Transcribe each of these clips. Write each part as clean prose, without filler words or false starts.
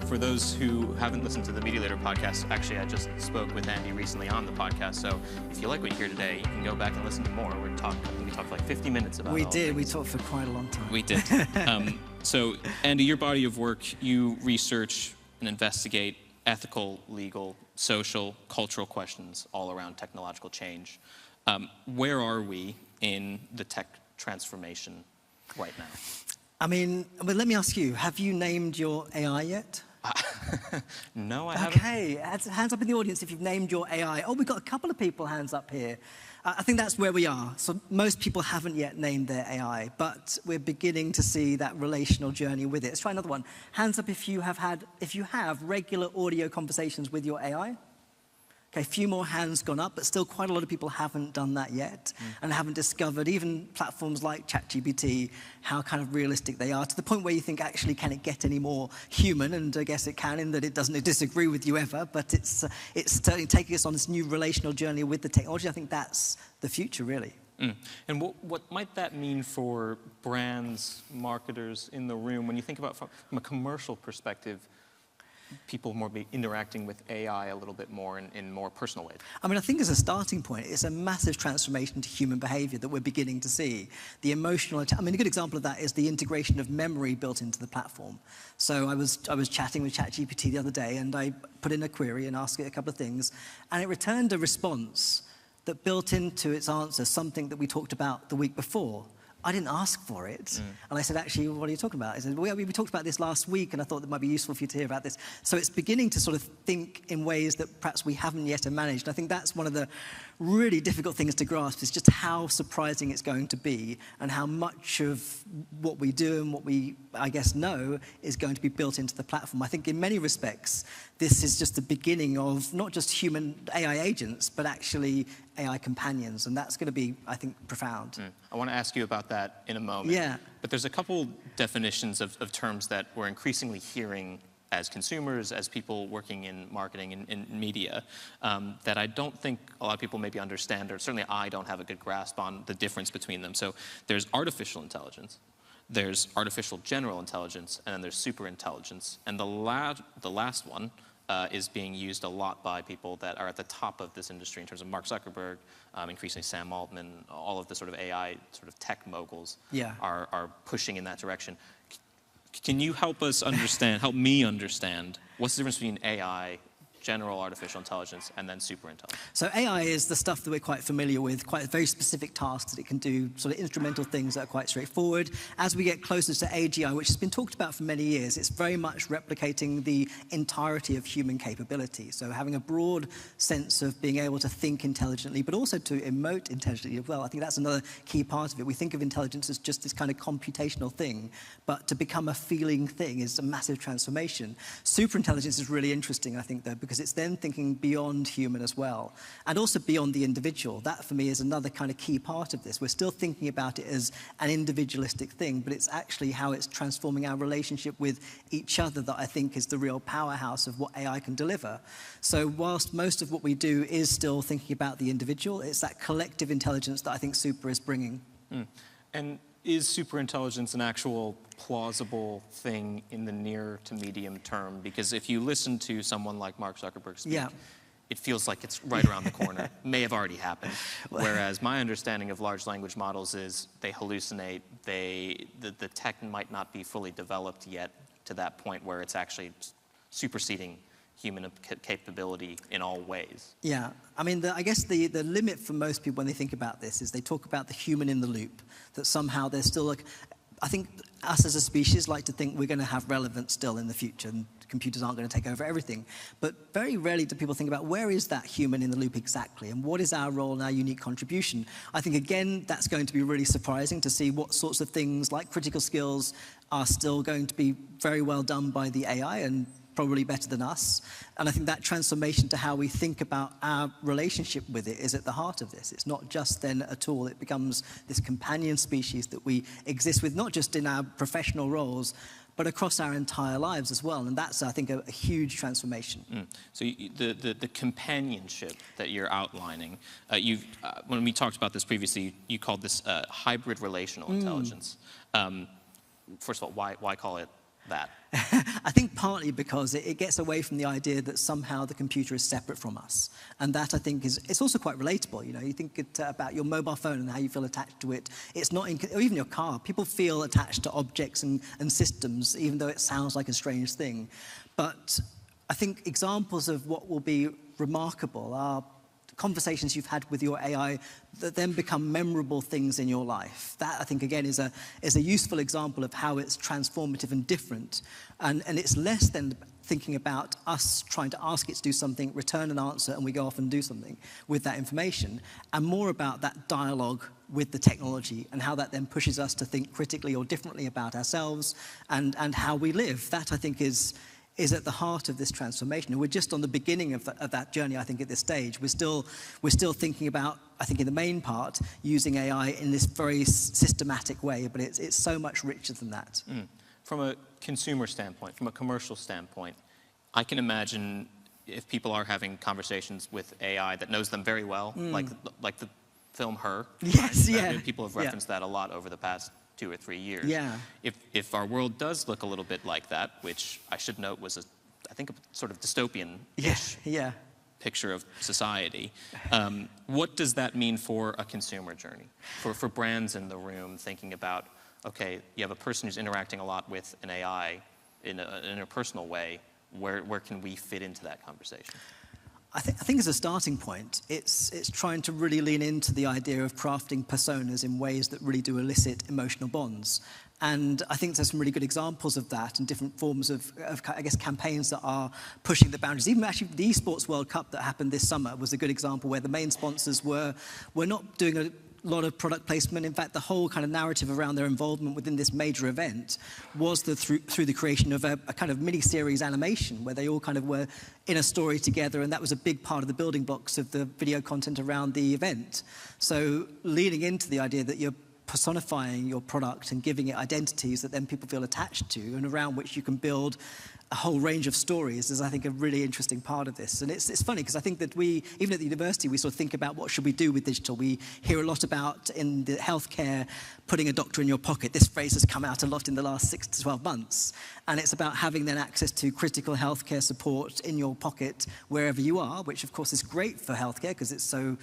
For those who haven't listened to the Mediator podcast, actually, I just spoke with Andy recently on the podcast. So if you like what you hear today, you can go back and listen to more. We talked for like 50 minutes about it. We did. We talked for quite a long time. We did. So, Andy, your body of work, you research and investigate ethical, legal, social, cultural questions all around technological change. Where are we in the tech transformation right now? I mean, but let me ask you, have you named your AI yet? No, I haven't. Okay, hands up in the audience if you've named your AI. Oh, we've got a couple of people hands up here. I think that's where we are. So most people haven't yet named their AI, but we're beginning to see that relational journey with it. Let's try another one. Hands up if you have regular audio conversations with your AI. Okay, a few more hands gone up, but still quite a lot of people haven't done that yet and haven't discovered, even platforms like ChatGPT, how kind of realistic they are, to the point where you think, actually, can it get any more human? And I guess it can, in that it doesn't disagree with you ever, but it's certainly taking us on this new relational journey with the technology. I think that's the future, really. And what might that mean for brands, marketers in the room, when you think about from a commercial perspective, people more be interacting with AI a little bit more in more personal ways? I mean, I think as a starting point, it's a massive transformation to human behavior that we're beginning to see. The emotional, I mean, a good example of that is the integration of memory built into the platform. So I was chatting with ChatGPT the other day, and I put in a query and asked it a couple of things, and it returned a response that built into its answer something that we talked about the week before. I didn't ask for it. And I said, actually, what are you talking about? I said, well, we talked about this last week, and I thought it might be useful for you to hear about this. So it's beginning to sort of think in ways that perhaps we haven't yet managed. I think that's one of the really difficult things to grasp, is just how surprising it's going to be, and how much of what we do and what we, I guess, know is going to be built into the platform. I think in many respects, this is just the beginning of not just human AI agents, but actually AI companions, and that's going to be, I think, profound. I want to ask you about that in a moment. Yeah. But there's a couple definitions of terms that we're increasingly hearing as consumers, as people working in marketing and in media, that I don't think a lot of people maybe understand, or certainly I don't have a good grasp on the difference between them. So there's artificial intelligence, there's artificial general intelligence, and then there's superintelligence. And the last one is being used a lot by people that are at the top of this industry in terms of Mark Zuckerberg, increasingly Sam Altman, all of the sort of AI sort of tech moguls are pushing in that direction. Can you help us understand, help me understand, what's the difference between AI, general artificial intelligence, and then superintelligence? So AI is the stuff that we're quite familiar with, quite very specific tasks that it can do, sort of instrumental things that are quite straightforward. As we get closer to AGI, which has been talked about for many years, it's very much replicating the entirety of human capability. So having a broad sense of being able to think intelligently, but also to emote intelligently as well. I think that's another key part of it. We think of intelligence as just this kind of computational thing, but to become a feeling thing is a massive transformation. Superintelligence is really interesting, I think, though, because it's then thinking beyond human as well, and also beyond the individual. That, for me, is another kind of key part of this. We're still thinking about it as an individualistic thing, but it's actually how it's transforming our relationship with each other that I think is the real powerhouse of what AI can deliver. So whilst most of what we do is still thinking about the individual, it's that collective intelligence that I think Super is bringing. And is superintelligence an actual plausible thing in the near to medium term? Because if you listen to someone like Mark Zuckerberg speak, it feels like it's right around the corner. May have already happened. Whereas my understanding of large language models is they hallucinate, the tech might not be fully developed yet to that point where it's actually superseding human capability in all ways. Yeah, I mean, I guess the limit for most people when they think about this is they talk about the human in the loop, that somehow there's still like, I think us as a species like to think we're going to have relevance still in the future, and computers aren't going to take over everything. But very rarely do people think about where is that human in the loop exactly, and what is our role and our unique contribution. I think, again, that's going to be really surprising to see what sorts of things like critical skills are still going to be very well done by the AI, and probably better than us. And I think that transformation to how we think about our relationship with it is at the heart of this. It's not just then a tool, it becomes this companion species that we exist with, not just in our professional roles, but across our entire lives as well. And that's, I think, a huge transformation. So the companionship that you're outlining, when we talked about this previously, you called this hybrid relational intelligence. First of all, why call it that? I think partly because it gets away from the idea that somehow the computer is separate from us. And that, I think, it's also quite relatable. You know, you think about your mobile phone and how you feel attached to it. It's not, or even your car. People feel attached to objects and systems, even though it sounds like a strange thing. But I think examples of what will be remarkable are conversations you've had with your AI that then become memorable things in your life. That, I think, again, is a useful example of how it's transformative and different. And it's less than thinking about us trying to ask it to do something, return an answer, and we go off and do something with that information, and more about that dialogue with the technology and how that then pushes us to think critically or differently about ourselves and how we live. That, I think, is at the heart of this transformation. And we're just on the beginning of that journey, I think, at this stage. We're still thinking about, I think, in the main part, using AI in this very systematic way, but it's so much richer than that. From a consumer standpoint, from a commercial standpoint, I can imagine if people are having conversations with AI that knows them very well, like the film Her. Yes, right? yeah. I mean, people have referenced that a lot over the past 2 or 3 years. Yeah. If our world does look a little bit like that, which I should note was, I think, a sort of dystopian-ish picture of society, what does that mean for a consumer journey? For brands in the room thinking about, okay, you have a person who's interacting a lot with an AI in an interpersonal way, where can we fit into that conversation? I think as a starting point, it's trying to really lean into the idea of crafting personas in ways that really do elicit emotional bonds. And I think there's some really good examples of that and different forms of I guess, campaigns that are pushing the boundaries. Even actually the Esports World Cup that happened this summer was a good example where the main sponsors were not doing a lot of product placement. In fact, the whole kind of narrative around their involvement within this major event was through the creation of a kind of mini-series animation where they all kind of were in a story together, and that was a big part of the building blocks of the video content around the event. So leaning into the idea that you're personifying your product and giving it identities that then people feel attached to and around which you can build a whole range of stories is, I think, a really interesting part of this. And it's funny because I think that even at the university, we sort of think about what should we do with digital. We hear a lot about in the healthcare, putting a doctor in your pocket. This phrase has come out a lot in the last 6 to 12 months. And it's about having then access to critical healthcare support in your pocket wherever you are, which of course is great for healthcare because it's so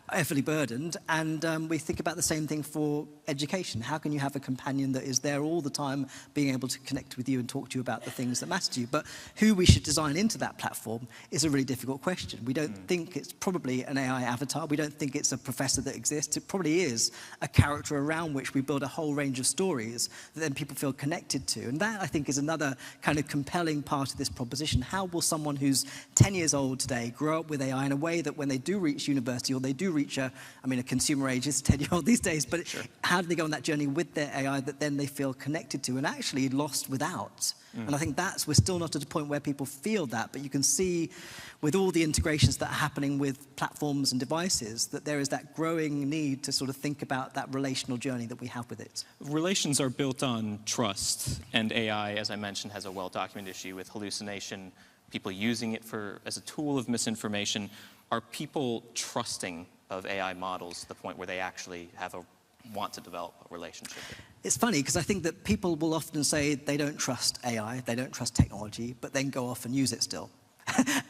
heavily burdened. And we think about the same thing for education. How can you have a companion that is there all the time, being able to connect with you and talk to you about the things that matter to you? But who we should design into that platform is a really difficult question. We don't think it's probably an AI avatar. We don't think it's a professor that exists. It probably is a character around which we build a whole range of stories that then people feel connected to. And that, I think, is another kind of compelling part of this proposition. How will someone who's 10 years old today grow up with AI in a way that when they do reach university or they do reach a consumer age is 10-year-old these days, but sure, how do they go on that journey with their AI that then they feel connected to and actually lost without? And I think we're still not at a point where people feel that, but you can see with all the integrations that are happening with platforms and devices that there is that growing need to sort of think about that relational journey that we have with it. Relations are built on trust, and AI, as I mentioned, has a well-documented issue with hallucination, people using it as a tool of misinformation. Are people trusting of AI models to the point where they actually want to develop a relationship? It's funny because I think that people will often say they don't trust AI, they don't trust technology, but then go off and use it still.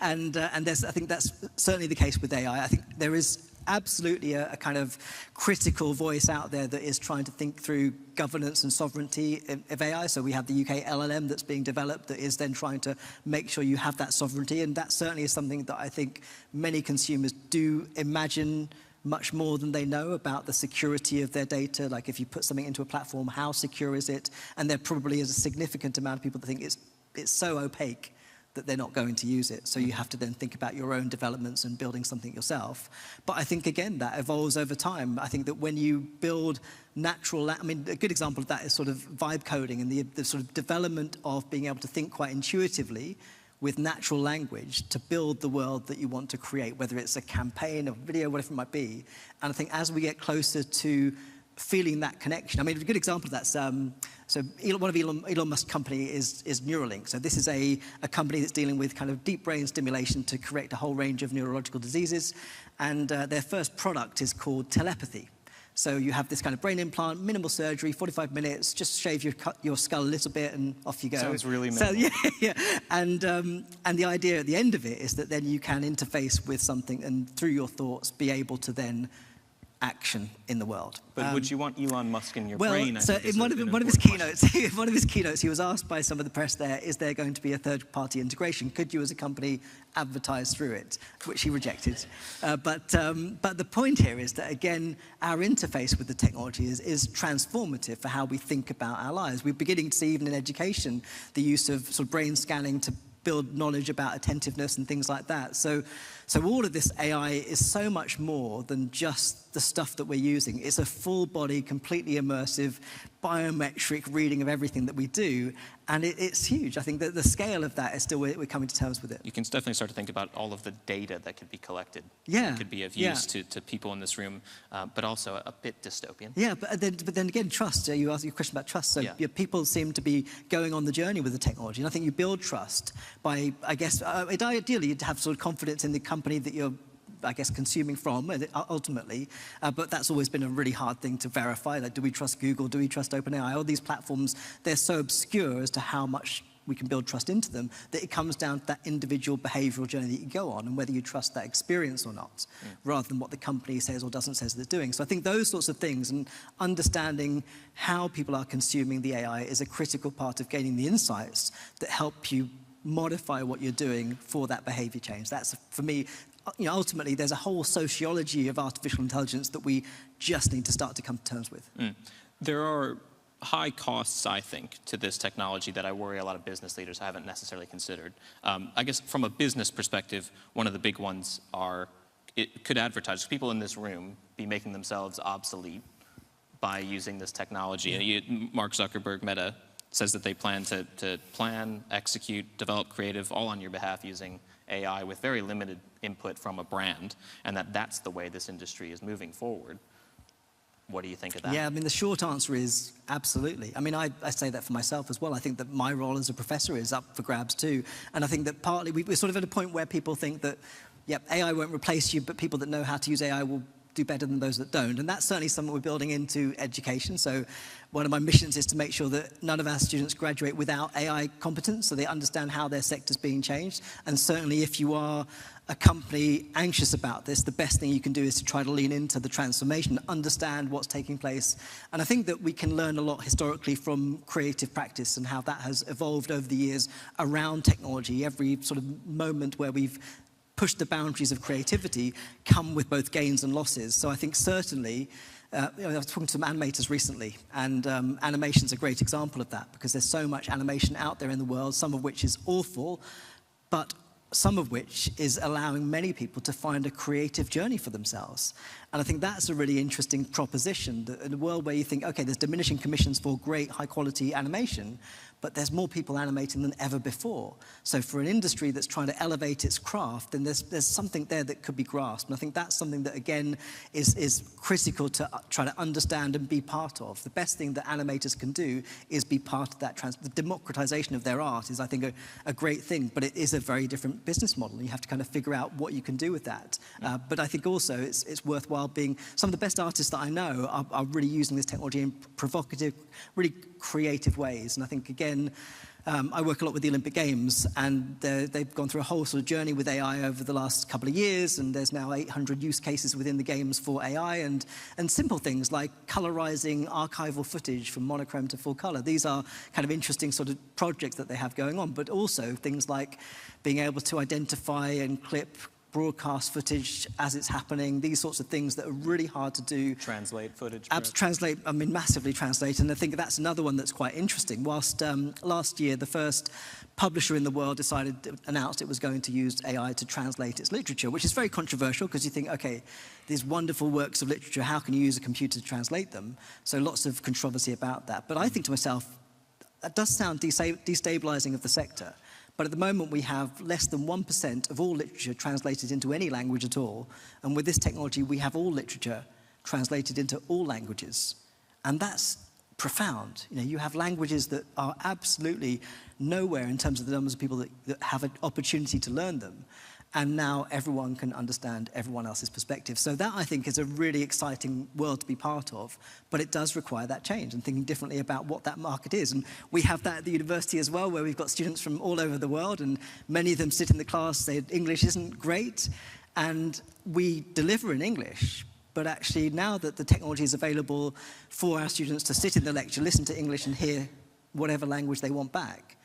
and I think that's certainly the case with AI. I think there is absolutely a kind of critical voice out there that is trying to think through governance and sovereignty of AI. So we have the UK LLM that's being developed that is then trying to make sure you have that sovereignty. And that certainly is something that I think many consumers do imagine much more than they know about the security of their data. Like if you put something into a platform, how secure is it? And there probably is a significant amount of people that think it's so opaque that they're not going to use it. So you have to then think about your own developments and building something yourself. But I think, again, that evolves over time. I think that when you build a good example of that is sort of vibe coding and the sort of development of being able to think quite intuitively with natural language to build the world that you want to create, whether it's a campaign, a video, whatever it might be. And I think as we get closer to feeling that connection, a good example of that, so one of Elon Musk's company is Neuralink. So this is a company that's dealing with kind of deep brain stimulation to correct a whole range of neurological diseases. And their first product is called telepathy. So you have this kind of brain implant, minimal surgery, 45 minutes, just shave your skull a little bit and off you go. Sounds really minimal. So, yeah. And the idea at the end of it is that then you can interface with something and through your thoughts be able to then action in the world. But would you want Elon Musk in your well, brain? So in one of his keynotes, he was asked by some of the press there, is there going to be a third-party integration? Could you as a company advertise through it? Which he rejected. But the point here is that, again, our interface with the technology is transformative for how we think about our lives. We're beginning to see, even in education, the use of sort of brain scanning to build knowledge about attentiveness and things like that. So all of this AI is so much more than just the stuff that we're using. It's a full body, completely immersive, biometric reading of everything that we do. And it's huge. I think that the scale of that is still, we're coming to terms with it. You can definitely start to think about all of the data that could be collected. Yeah. That could be of use to people in this room, but also a bit dystopian. Yeah, but then again, trust. You asked your question about trust. So people seem to be going on the journey with the technology. And I think you build trust by, I guess, ideally you'd have sort of confidence in the company that you're, I guess, consuming from, ultimately. But that's always been a really hard thing to verify. Like, do we trust Google? Do we trust OpenAI? All these platforms, they're so obscure as to how much we can build trust into them that it comes down to that individual behavioral journey that you go on and whether you trust that experience or not, rather than what the company says or doesn't say that it's doing. So I think those sorts of things and understanding how people are consuming the AI is a critical part of gaining the insights that help you modify what you're doing for that behavior change. That's, for me, ultimately, there's a whole sociology of artificial intelligence that we just need to start to come to terms with. There are high costs, I think, to this technology that I worry a lot of business leaders haven't necessarily considered. I guess from a business perspective, one of the big ones are, could advertisers, people in this room, be making themselves obsolete by using this technology? Mark Zuckerberg, Meta, says that they plan to plan, execute, develop creative, all on your behalf using AI with very limited input from a brand, and that's the way this industry is moving forward. What do you think of that? Yeah, I mean, the short answer is absolutely. I mean, I say that for myself as well. I think that my role as a professor is up for grabs too. And I think that partly we're sort of at a point where people think that, AI won't replace you, but people that know how to use AI will do better than those that don't. And that's certainly something we're building into education. So one of my missions is to make sure that none of our students graduate without AI competence, so they understand how their sector's being changed. And certainly if you are a company anxious about this, the best thing you can do is to try to lean into the transformation, understand what's taking place. And I think that we can learn a lot historically from creative practice and how that has evolved over the years around technology. Every sort of moment where we've push the boundaries of creativity come with both gains and losses. So I think certainly, I was talking to some animators recently, and animation's a great example of that because there's so much animation out there in the world, some of which is awful, but some of which is allowing many people to find a creative journey for themselves. And I think that's a really interesting proposition, that in a world where you think, okay, there's diminishing commissions for great high-quality animation, but there's more people animating than ever before. So for an industry that's trying to elevate its craft, then there's something there that could be grasped. And I think that's something that, again, is critical to try to understand and be part of. The best thing that animators can do is be part of that. The democratization of their art is, I think, a great thing, but it is a very different business model. You have to kind of figure out what you can do with that. But I think also it's worthwhile being, some of the best artists that I know are really using this technology in provocative, really creative ways. And I think, again, I work a lot with the Olympic Games, and they've gone through a whole sort of journey with AI over the last couple of years, and there's now 800 use cases within the games for AI, and simple things like colorizing archival footage from monochrome to full color. These are kind of interesting sort of projects that they have going on, but also things like being able to identify and clip broadcast footage as it's happening, these sorts of things that are really hard to do. Translate footage? Translate, I mean, massively translate, and I think that's another one that's quite interesting. Whilst last year, the first publisher in the world announced it was going to use AI to translate its literature, which is very controversial because you think, okay, these wonderful works of literature, how can you use a computer to translate them? So lots of controversy about that. But I think to myself, that does sound destabilizing of the sector. But at the moment, we have less than 1% of all literature translated into any language at all. And with this technology, we have all literature translated into all languages. And that's profound. You have languages that are absolutely nowhere in terms of the numbers of people that have an opportunity to learn them. And now everyone can understand everyone else's perspective. So that, I think, is a really exciting world to be part of. But it does require that change and thinking differently about what that market is. And we have that at the university as well, where we've got students from all over the world, and many of them sit in the class, say English isn't great, and we deliver in English. But actually, now that the technology is available for our students to sit in the lecture, listen to English, and hear whatever language they want back,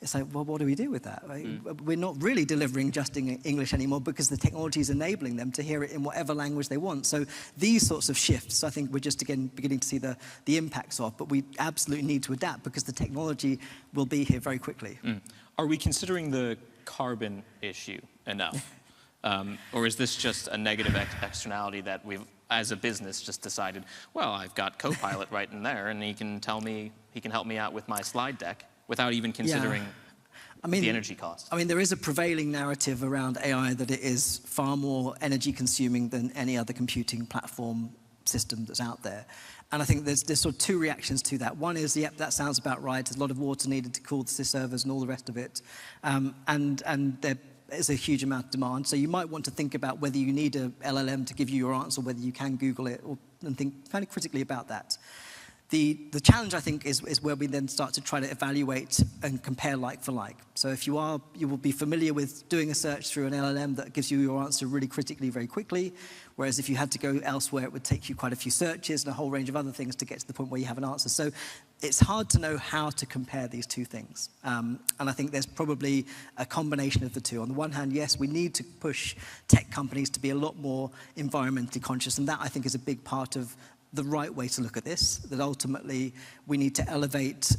it's like, well, what do we do with that? Right? We're not really delivering just in English anymore because the technology is enabling them to hear it in whatever language they want. So these sorts of shifts, I think we're just, again, beginning to see the impacts of, but we absolutely need to adapt because the technology will be here very quickly. Are we considering the carbon issue enough? Or is this just a negative externality that we've, as a business, just decided, well, I've got Copilot right in there, and he can help me out with my slide deck, without even considering the energy cost. I mean, there is a prevailing narrative around AI that it is far more energy consuming than any other computing platform system that's out there. And I think there's sort of two reactions to that. One is, yep, that sounds about right. There's a lot of water needed to cool the servers and all the rest of it. And there is a huge amount of demand. So you might want to think about whether you need a LLM to give you your answer, whether you can Google it, and think kind of critically about that. The challenge, I think, is where we then start to try to evaluate and compare like for like. So if you will be familiar with doing a search through an LLM that gives you your answer really critically very quickly, whereas if you had to go elsewhere, it would take you quite a few searches and a whole range of other things to get to the point where you have an answer. So it's hard to know how to compare these two things. And I think there's probably a combination of the two. On the one hand, yes, we need to push tech companies to be a lot more environmentally conscious, and that, I think, is a big part of the right way to look at this, that ultimately we need to elevate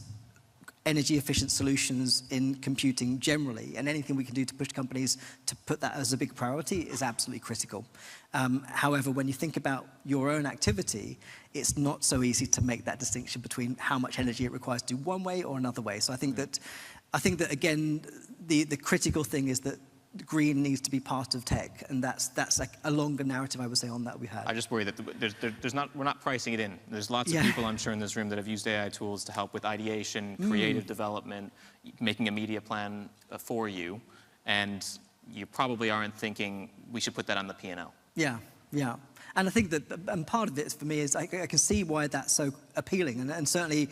energy efficient solutions in computing generally, and anything we can do to push companies to put that as a big priority is absolutely critical. However, when you think about your own activity, it's not so easy to make that distinction between how much energy it requires to do one way or another way. So I think that again, the critical thing is that green needs to be part of tech, and that's like a longer narrative, I would say, on that we have. I just worry that we're not pricing it in. There's lots of people, I'm sure, in this room that have used AI tools to help with ideation, creative development, making a media plan for you, and you probably aren't thinking we should put that on the P&L. Yeah. And I think that, and part of it for me is I can see why that's so appealing. And certainly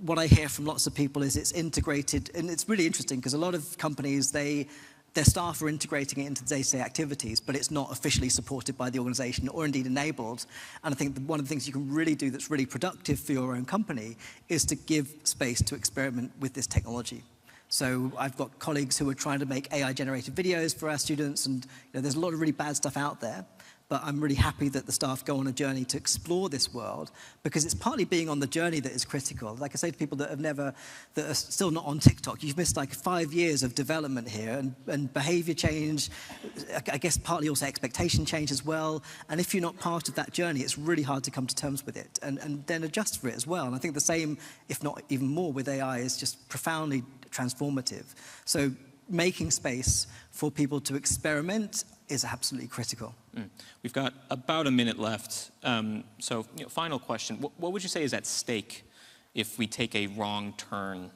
what I hear from lots of people is it's integrated, and it's really interesting because a lot of companies, their staff are integrating it into day-to-day activities, but it's not officially supported by the organization or indeed enabled. And I think that one of the things you can really do that's really productive for your own company is to give space to experiment with this technology. So I've got colleagues who are trying to make AI-generated videos for our students, and there's a lot of really bad stuff out there. But I'm really happy that the staff go on a journey to explore this world, because it's partly being on the journey that is critical. Like I say to people that are still not on TikTok, you've missed like 5 years of development here, and behavior change, I guess partly also expectation change as well. And if you're not part of that journey, it's really hard to come to terms with it and then adjust for it as well. And I think the same, if not even more, with AI is just profoundly transformative. So making space for people to experiment is absolutely critical. We've got about a minute left. So final question. What would you say is at stake if we take a wrong turn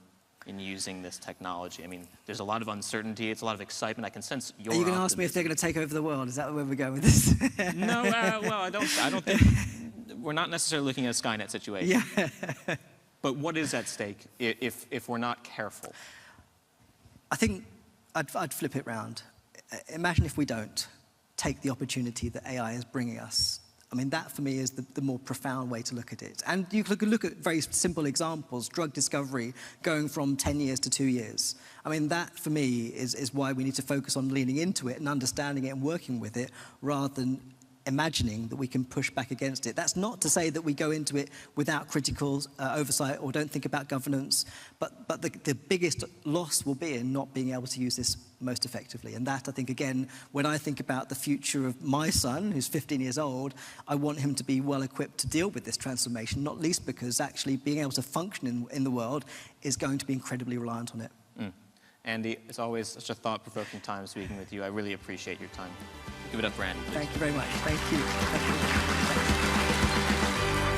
in using this technology? I mean, there's a lot of uncertainty. It's a lot of excitement. I can sense your Are you going to ask me if they're going to take over the world? Is that where we go with this? No, well, I don't think, we're not necessarily looking at a Skynet situation. Yeah. But what is at stake if we're not careful? I think I'd flip it round. Imagine if we don't take the opportunity that AI is bringing us. I mean, that for me is the more profound way to look at it. And you could look at very simple examples, drug discovery going from 10 years to 2 years. I mean, that for me is why we need to focus on leaning into it and understanding it and working with it, rather than imagining that we can push back against it. That's not to say that we go into it without critical oversight or don't think about governance, but the biggest loss will be in not being able to use this most effectively. And that, I think, again, when I think about the future of my son, who's 15 years old, I want him to be well equipped to deal with this transformation, not least because actually being able to function in the world is going to be incredibly reliant on it. Andy, it's always such a thought-provoking time speaking with you. I really appreciate your time. Give it up for Andy, please. Thank you very much. Thank you.